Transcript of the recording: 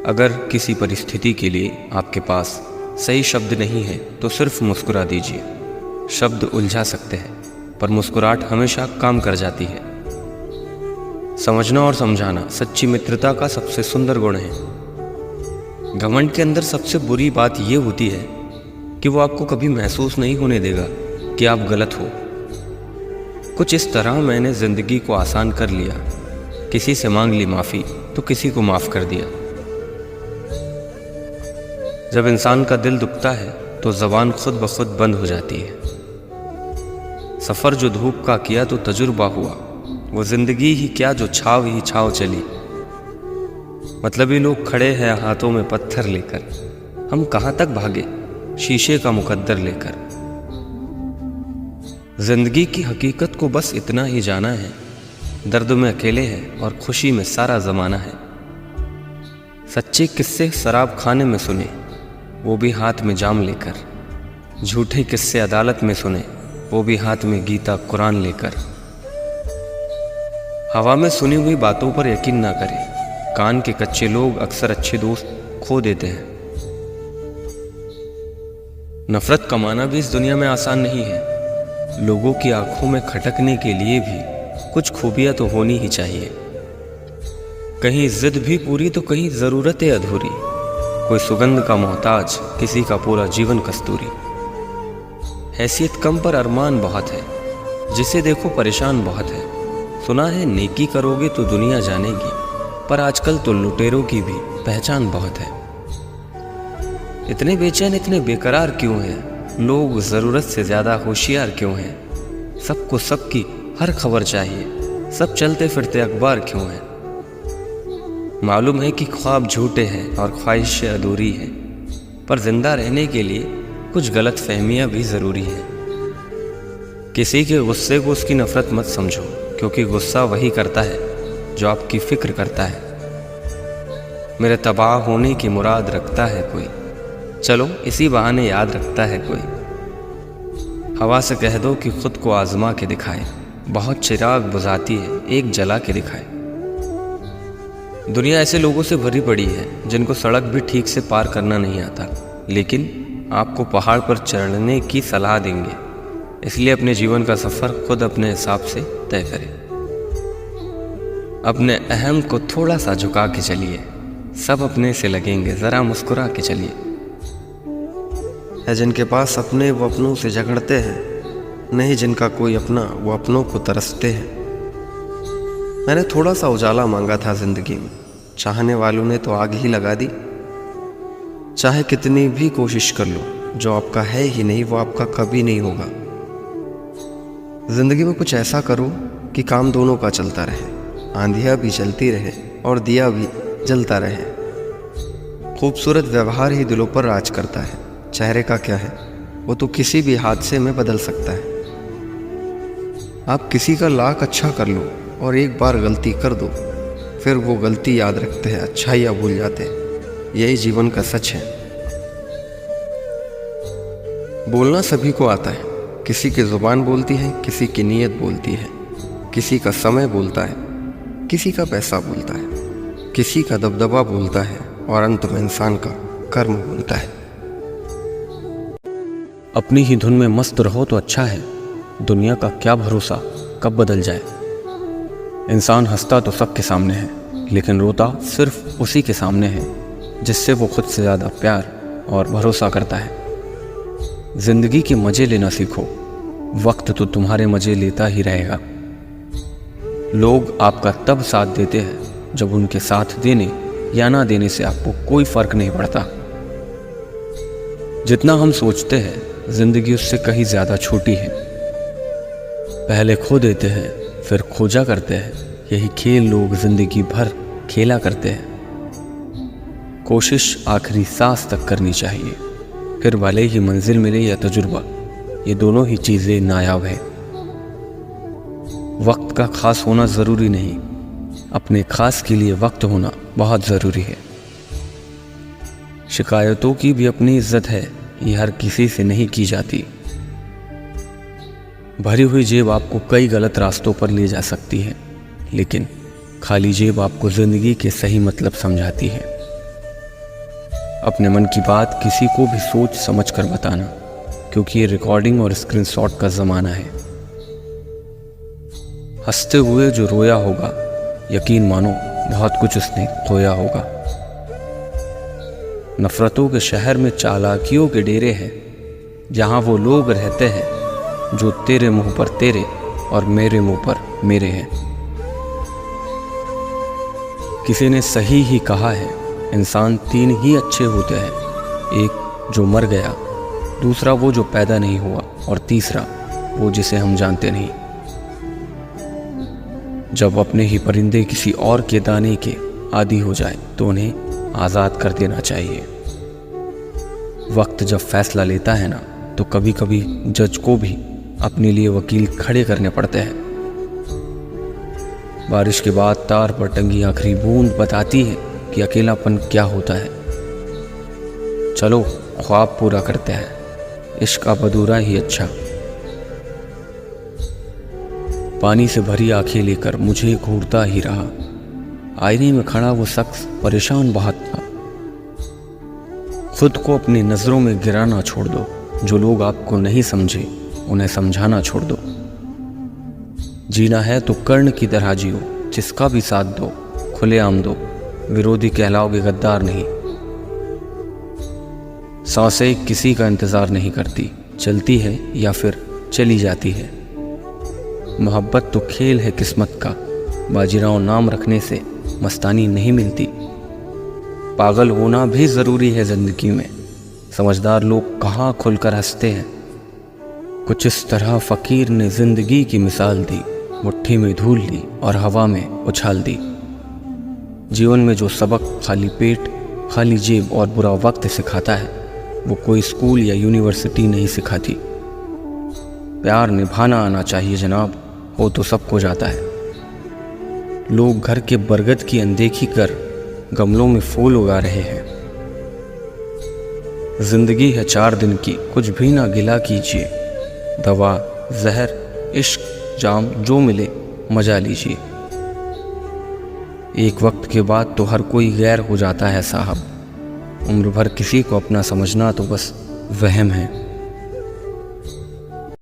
अगर किसी परिस्थिति के लिए आपके पास सही शब्द नहीं है तो सिर्फ मुस्कुरा दीजिए। शब्द उलझा सकते हैं पर मुस्कुराहट हमेशा काम कर जाती है। समझना और समझाना सच्ची मित्रता का सबसे सुंदर गुण है। घमंड के अंदर सबसे बुरी बात यह होती है कि वो आपको कभी महसूस नहीं होने देगा कि आप गलत हो। कुछ इस तरह मैंने ज़िंदगी को आसान कर लिया। किसी से मांग ली माफ़ी तो किसी को माफ़ कर दिया। जब इंसान का दिल दुखता है तो ज़बान खुद ब खुद बंद हो जाती है। सफ़र जो धूप का किया तो तजुर्बा हुआ, वो ज़िंदगी ही क्या जो छाव ही छाव चली। मतलबी लोग खड़े हैं हाथों में पत्थर लेकर, हम कहाँ तक भागे शीशे का मुकद्दर लेकर। जिंदगी की हकीकत को बस इतना ही जाना है, दर्द में अकेले हैं और खुशी में सारा ज़माना है। सच्चे किस्से शराब खाने में सुने, वो भी हाथ में जाम लेकर। झूठे किस्से अदालत में सुने, वो भी हाथ में गीता कुरान लेकर। हवा में सुनी हुई बातों पर यकीन ना करें, कान के कच्चे लोग अक्सर अच्छे दोस्त खो देते हैं। नफरत कमाना भी इस दुनिया में आसान नहीं है। लोगों की आंखों में खटकने के लिए भी कुछ खूबियां तो होनी ही चाहिए। कहीं जिद भी पूरी तो कहीं ज़रूरतें अधूरी। कोई सुगंध का मोहताज, किसी का पूरा जीवन कस्तूरी। हैसियत कम पर अरमान बहुत है, जिसे देखो परेशान बहुत है। सुना है नेकी करोगे तो दुनिया जानेगी, पर आजकल तो लुटेरों की भी पहचान बहुत है। इतने बेचैन इतने बेकरार क्यों हैं लोग, ज़रूरत से ज़्यादा होशियार क्यों हैं। सबको सबकी हर खबर चाहिए, सब चलते फिरते अखबार क्यों हैं। मालूम है कि ख्वाब झूठे हैं और ख्वाहिशें अधूरी हैं, पर जिंदा रहने के लिए कुछ गलत फहमियाँ भी ज़रूरी हैं। किसी के गुस्से को उसकी नफ़रत मत समझो, क्योंकि गुस्सा वही करता है जो आपकी फ़िक्र करता है। मेरे तबाह होने की मुराद रखता है कोई, चलो इसी बहाने याद रखता है कोई। हवा से कह दो कि खुद को आजमा के दिखाए, बहुत चिराग बुझाती है एक जला के दिखाए। दुनिया ऐसे लोगों से भरी पड़ी है जिनको सड़क भी ठीक से पार करना नहीं आता, लेकिन आपको पहाड़ पर चढ़ने की सलाह देंगे। इसलिए अपने जीवन का सफ़र खुद अपने हिसाब से तय करें। अपने अहम को थोड़ा सा झुका के चलिए, सब अपने से लगेंगे, ज़रा मुस्कुरा के चलिए। है जिनके पास अपने वो अपनों से झगड़ते हैं, नहीं जिनका कोई अपना वो अपनों को तरसते हैं। मैंने थोड़ा सा उजाला मांगा था ज़िंदगी में, चाहने वालों ने तो आग ही लगा दी। चाहे कितनी भी कोशिश कर लो, जो आपका है ही नहीं वो आपका कभी नहीं होगा। ज़िंदगी में कुछ ऐसा करो कि काम दोनों का चलता रहे, आंधियाँ भी चलती रहे और दिया भी जलता रहे। खूबसूरत व्यवहार ही दिलों पर राज करता है। चेहरे का क्या है, वो तो किसी भी हादसे में बदल सकता है। आप किसी का लाख अच्छा कर लो और एक बार गलती कर दो, फिर वो गलती याद रखते हैं, अच्छाइयाँ भूल जाते हैं। यही जीवन का सच है। बोलना सभी को आता है, किसी की ज़ुबान बोलती है, किसी की नीयत बोलती है, किसी का समय बोलता है, किसी का पैसा बोलता है, किसी का दबदबा बोलता है और अंत में इंसान का कर्म बोलता है। अपनी ही धुन में मस्त रहो तो अच्छा है, दुनिया का क्या भरोसा कब बदल जाए। इंसान हंसता तो सबके सामने है, लेकिन रोता सिर्फ उसी के सामने है जिससे वो खुद से ज़्यादा प्यार और भरोसा करता है। ज़िंदगी के मज़े लेना सीखो, वक्त तो तुम्हारे मज़े लेता ही रहेगा। लोग आपका तब साथ देते हैं जब उनके साथ देने या ना देने से आपको कोई फ़र्क नहीं पड़ता। जितना हम सोचते हैं ज़िंदगी उससे कहीं ज़्यादा छोटी है। पहले खो देते हैं फिर खोजा करते हैं, यही खेल लोग ज़िंदगी भर खेला करते हैं। कोशिश आखिरी सांस तक करनी चाहिए, फिर भले ही मंजिल मिले या तजुर्बा, ये दोनों ही चीज़ें नायाब है। वक्त का खास होना ज़रूरी नहीं, अपने खास के लिए वक्त होना बहुत ज़रूरी है। शिकायतों की भी अपनी इज्जत है, ये हर किसी से नहीं की जाती। भरी हुई जेब आपको कई गलत रास्तों पर ले जा सकती है, लेकिन खाली जेब आपको ज़िंदगी के सही मतलब समझाती है। अपने मन की बात किसी को भी सोच समझ कर बताना, क्योंकि ये रिकॉर्डिंग और स्क्रीनशॉट का ज़माना है। हंसते हुए जो रोया होगा, यकीन मानो बहुत कुछ उसने खोया होगा। नफरतों के शहर में चालाकियों के डेरे हैं, जहाँ वो लोग रहते हैं जो तेरे मुंह पर तेरे और मेरे मुंह पर मेरे हैं। किसी ने सही ही कहा है, इंसान 3 ही अच्छे होते हैं, एक जो मर गया, दूसरा वो जो पैदा नहीं हुआ, और तीसरा वो जिसे हम जानते नहीं। जब अपने ही परिंदे किसी और के दाने के आदी हो जाए तो उन्हें आज़ाद कर देना चाहिए। वक्त जब फैसला लेता है ना, तो कभी कभी जज को भी अपने लिए वकील खड़े करने पड़ते हैं। बारिश के बाद तार पर टंगी आखिरी बूंद बताती है कि अकेलापन क्या होता है। चलो ख्वाब पूरा करते हैं, इश्क अब अधूरा ही अच्छा। पानी से भरी आंखें लेकर मुझे घूरता ही रहा। आईने में खड़ा वो शख्स परेशान बहुत था। खुद को अपनी नजरों में गिराना छोड़ दो। जो लोग आपको नहीं समझे उन्हें समझाना छोड़ दो। जीना है तो कर्ण की तरह जियो, जिसका भी साथ दो, खुलेआम दो, विरोधी कहलाओगे गद्दार नहीं। सांसें किसी का इंतजार नहीं करती, चलती है या फिर चली जाती है। मोहब्बत तो खेल है किस्मत का, बाजीराव नाम रखने से मस्तानी नहीं मिलती। पागल होना भी ज़रूरी है ज़िंदगी में, समझदार लोग कहाँ खुलकर हंसते हैं। कुछ इस तरह फ़कीर ने ज़िंदगी की मिसाल दी, मुट्ठी में धूल ली और हवा में उछाल दी। जीवन में जो सबक खाली पेट, खाली जेब और बुरा वक्त सिखाता है, वो कोई स्कूल या यूनिवर्सिटी नहीं सिखाती। प्यार निभाना आना चाहिए जनाब, हो तो सबको जाता है। लोग घर के बरगद की अनदेखी कर गमलों में फूल उगा रहे हैं। जिंदगी है 4 दिन की, कुछ भी ना गिला कीजिए। दवा, जहर, इश्क, जाम जो मिले मजा लीजिए। एक वक्त के बाद तो हर कोई गैर हो जाता है साहब। उम्र भर किसी को अपना समझना तो बस वहम है।